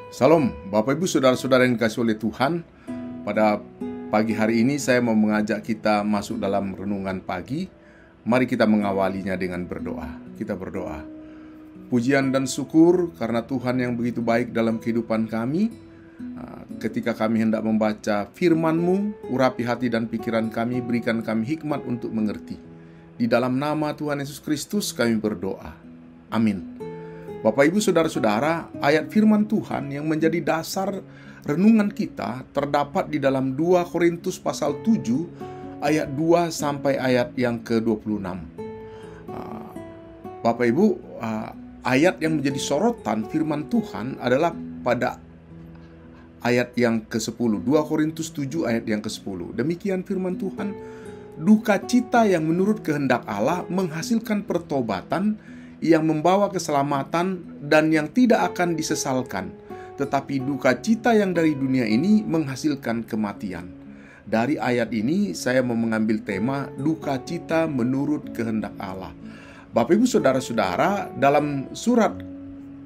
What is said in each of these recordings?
Salam, Bapak Ibu Saudara-saudara yang dikasihi oleh Tuhan. Pada pagi hari ini saya mau mengajak kita masuk dalam renungan pagi. Mari kita mengawalinya dengan berdoa. Kita berdoa. Pujian dan syukur karena Tuhan yang begitu baik dalam kehidupan kami. Ketika kami hendak membaca firman-Mu, urapi hati dan pikiran kami, berikan kami hikmat untuk mengerti. Di dalam nama Tuhan Yesus Kristus kami berdoa. Amin. Bapak Ibu Saudara-saudara, ayat firman Tuhan yang menjadi dasar renungan kita terdapat di dalam 2 Korintus pasal 7 ayat 2 sampai ayat yang ke-26. Bapak Ibu, ayat yang menjadi sorotan firman Tuhan adalah pada ayat yang ke-10, 2 Korintus 7 ayat yang ke-10. Demikian firman Tuhan, duka cita yang menurut kehendak Allah menghasilkan pertobatan yang membawa keselamatan dan yang tidak akan disesalkan, tetapi duka cita yang dari dunia ini menghasilkan kematian. Dari ayat ini saya mau mengambil tema duka cita menurut kehendak Allah. Bapak Ibu Saudara-saudara, dalam surat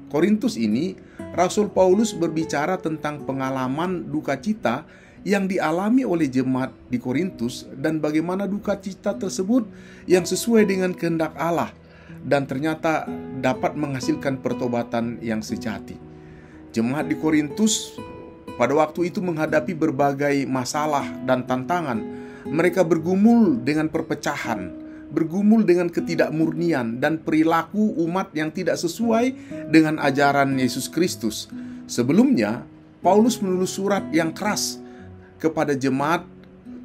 Korintus ini Rasul Paulus berbicara tentang pengalaman duka cita yang dialami oleh jemaat di Korintus dan bagaimana duka cita tersebut yang sesuai dengan kehendak Allah dan ternyata dapat menghasilkan pertobatan yang sejati. Jemaat di Korintus pada waktu itu menghadapi berbagai masalah dan tantangan. Mereka bergumul dengan perpecahan, bergumul dengan ketidakmurnian dan perilaku umat yang tidak sesuai dengan ajaran Yesus Kristus. Sebelumnya, Paulus menulis surat yang keras kepada jemaat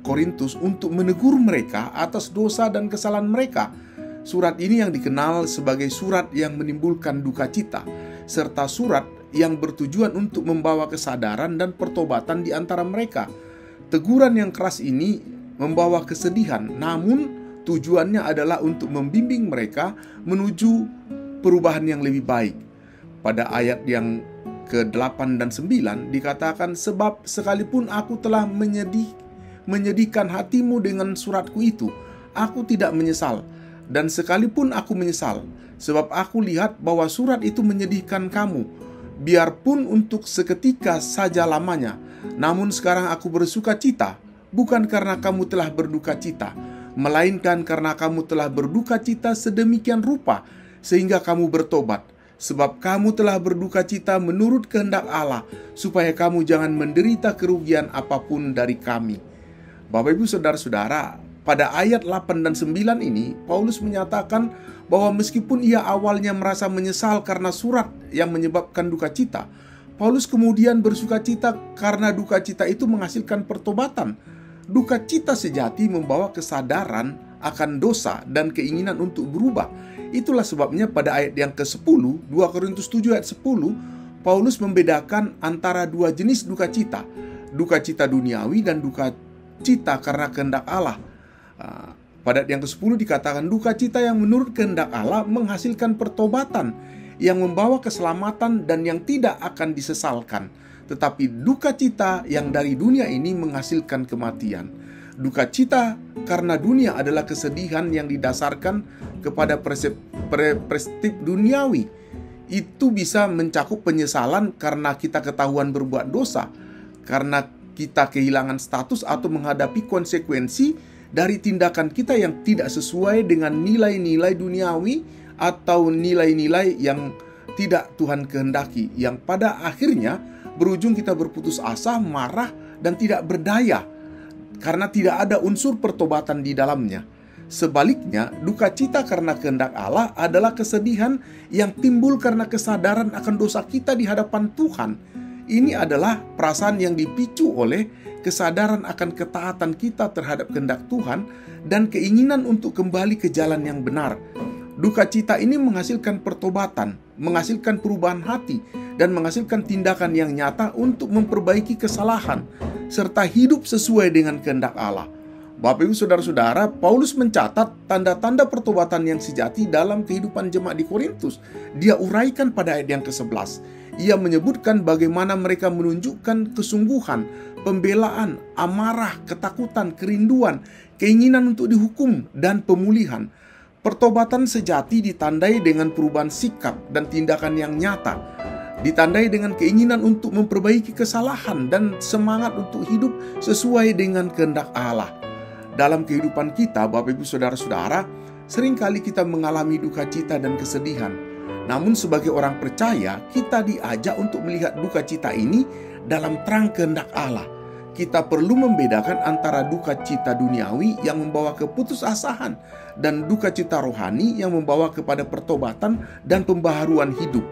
Korintus untuk menegur mereka atas dosa dan kesalahan mereka. Surat ini yang dikenal sebagai surat yang menimbulkan duka cita, serta surat yang bertujuan untuk membawa kesadaran dan pertobatan di antara mereka. Teguran yang keras ini membawa kesedihan, namun tujuannya adalah untuk membimbing mereka menuju perubahan yang lebih baik. Pada ayat yang ke-8 dan 9 dikatakan, sebab sekalipun aku telah menyedihkan hatimu dengan suratku itu, aku tidak menyesal. Dan sekalipun aku menyesal, sebab aku lihat bahwa surat itu menyedihkan kamu, biarpun untuk seketika saja lamanya. Namun sekarang aku bersuka cita, bukan karena kamu telah berduka cita, melainkan karena kamu telah berduka cita sedemikian rupa, sehingga kamu bertobat. Sebab kamu telah berduka cita menurut kehendak Allah, supaya kamu jangan menderita kerugian apapun dari kami. Bapak Ibu Saudara-saudara, pada ayat 8 dan 9 ini, Paulus menyatakan bahwa meskipun ia awalnya merasa menyesal karena surat yang menyebabkan duka cita, Paulus kemudian bersuka cita karena duka cita itu menghasilkan pertobatan. Duka cita sejati membawa kesadaran akan dosa dan keinginan untuk berubah. Itulah sebabnya pada ayat yang ke-10, 2 Korintus 7 ayat 10, Paulus membedakan antara dua jenis duka cita. Duka cita duniawi dan duka cita karena kehendak Allah. Pada yang ke-10 dikatakan duka cita yang menurut kehendak Allah menghasilkan pertobatan yang membawa keselamatan dan yang tidak akan disesalkan. Tetapi duka cita yang dari dunia ini menghasilkan kematian. Duka cita karena dunia adalah kesedihan yang didasarkan kepada perspektif duniawi. Itu bisa mencakup penyesalan karena kita ketahuan berbuat dosa, karena kita kehilangan status atau menghadapi konsekuensi dari tindakan kita yang tidak sesuai dengan nilai-nilai duniawi atau nilai-nilai yang tidak Tuhan kehendaki, yang pada akhirnya berujung kita berputus asa, marah, dan tidak berdaya karena tidak ada unsur pertobatan di dalamnya. Sebaliknya, duka cita karena kehendak Allah adalah kesedihan yang timbul karena kesadaran akan dosa kita di hadapan Tuhan. Ini adalah perasaan yang dipicu oleh kesadaran akan ketaatan kita terhadap kehendak Tuhan dan keinginan untuk kembali ke jalan yang benar. Duka cita ini menghasilkan pertobatan, menghasilkan perubahan hati, dan menghasilkan tindakan yang nyata untuk memperbaiki kesalahan, serta hidup sesuai dengan kehendak Allah. Bapak Ibu Saudara-saudara, Paulus mencatat tanda-tanda pertobatan yang sejati dalam kehidupan jemaat di Korintus. Dia uraikan pada ayat yang ke-11. Ia menyebutkan bagaimana mereka menunjukkan kesungguhan, pembelaan, amarah, ketakutan, kerinduan, keinginan untuk dihukum, dan pemulihan. Pertobatan sejati ditandai dengan perubahan sikap dan tindakan yang nyata. ditandai dengan keinginan untuk memperbaiki kesalahan dan semangat untuk hidup sesuai dengan kehendak Allah. Dalam kehidupan kita, Bapak Ibu Saudara-saudara, seringkali kita mengalami duka cita dan kesedihan. Namun sebagai orang percaya, kita diajak untuk melihat duka cita ini dalam terang kehendak Allah. Kita perlu membedakan antara duka cita duniawi yang membawa keputusasaan dan duka cita rohani yang membawa kepada pertobatan dan pembaharuan hidup.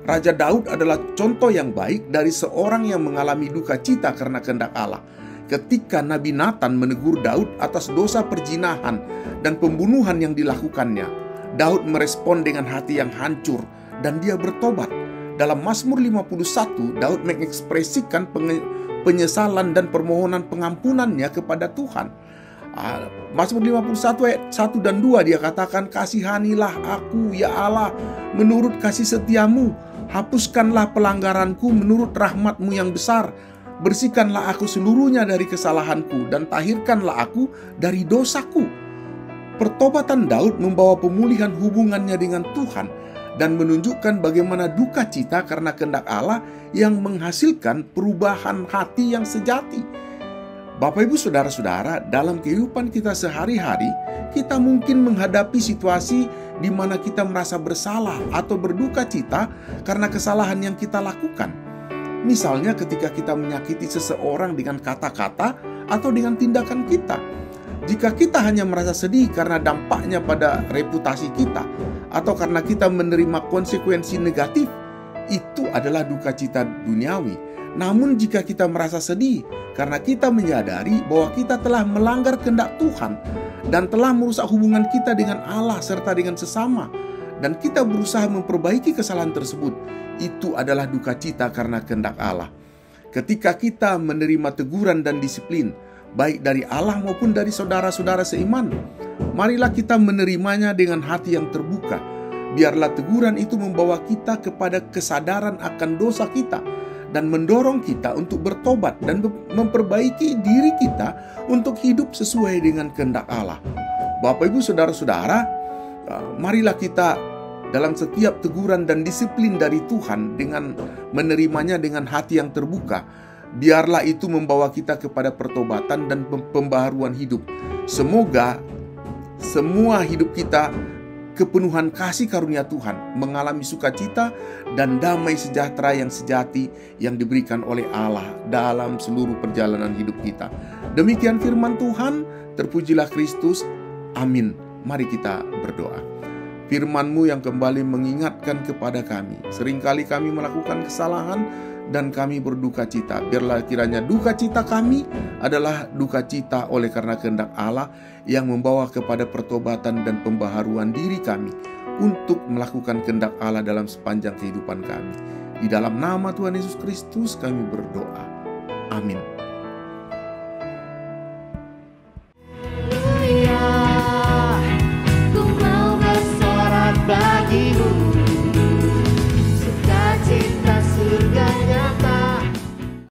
Raja Daud adalah contoh yang baik dari seorang yang mengalami duka cita karena kehendak Allah. Ketika Nabi Nathan menegur Daud atas dosa perzinahan dan pembunuhan yang dilakukannya, Daud merespon dengan hati yang hancur dan dia bertobat. Dalam Mazmur 51, Daud mengekspresikan penyesalan dan permohonan pengampunannya kepada Tuhan. Mazmur 51 ayat 1 dan 2 dia katakan, "Kasihanilah aku ya Allah menurut kasih setiamu, hapuskanlah pelanggaranku menurut rahmat-Mu yang besar. Bersihkanlah aku seluruhnya dari kesalahanku dan tahirkanlah aku dari dosaku." Pertobatan Daud membawa pemulihan hubungannya dengan Tuhan dan menunjukkan bagaimana duka cita karena kehendak Allah yang menghasilkan perubahan hati yang sejati. Bapak Ibu Saudara-saudara, dalam kehidupan kita sehari-hari, kita mungkin menghadapi situasi di mana kita merasa bersalah atau berduka cita karena kesalahan yang kita lakukan. Misalnya ketika kita menyakiti seseorang dengan kata-kata atau dengan tindakan kita. Jika kita hanya merasa sedih karena dampaknya pada reputasi kita atau karena kita menerima konsekuensi negatif, itu adalah duka cita duniawi. Namun jika kita merasa sedih karena kita menyadari bahwa kita telah melanggar kehendak Tuhan dan telah merusak hubungan kita dengan Allah serta dengan sesama, dan kita berusaha memperbaiki kesalahan tersebut, itu adalah duka cita karena kehendak Allah. Ketika kita menerima teguran dan disiplin, baik dari Allah maupun dari saudara-saudara seiman, marilah kita menerimanya dengan hati yang terbuka. Biarlah teguran itu membawa kita kepada kesadaran akan dosa kita dan mendorong kita untuk bertobat dan memperbaiki diri kita untuk hidup sesuai dengan kehendak Allah. Bapak Ibu Saudara-saudara, marilah kita dalam setiap teguran dan disiplin dari Tuhan dengan menerimanya dengan hati yang terbuka. Biarlah itu membawa kita kepada pertobatan dan pembaharuan hidup. Semoga semua hidup kita kepenuhan kasih karunia Tuhan, mengalami sukacita dan damai sejahtera yang sejati yang diberikan oleh Allah dalam seluruh perjalanan hidup kita. Demikian firman Tuhan, terpujilah Kristus. Amin. Mari kita berdoa. Firman-Mu yang kembali mengingatkan kepada kami, seringkali kami melakukan kesalahan dan kami berduka cita. Biarlah kiranya duka cita kami adalah duka cita oleh karena kehendak Allah yang membawa kepada pertobatan dan pembaharuan diri kami untuk melakukan kehendak Allah dalam sepanjang kehidupan kami. Di dalam nama Tuhan Yesus Kristus kami berdoa. Amin.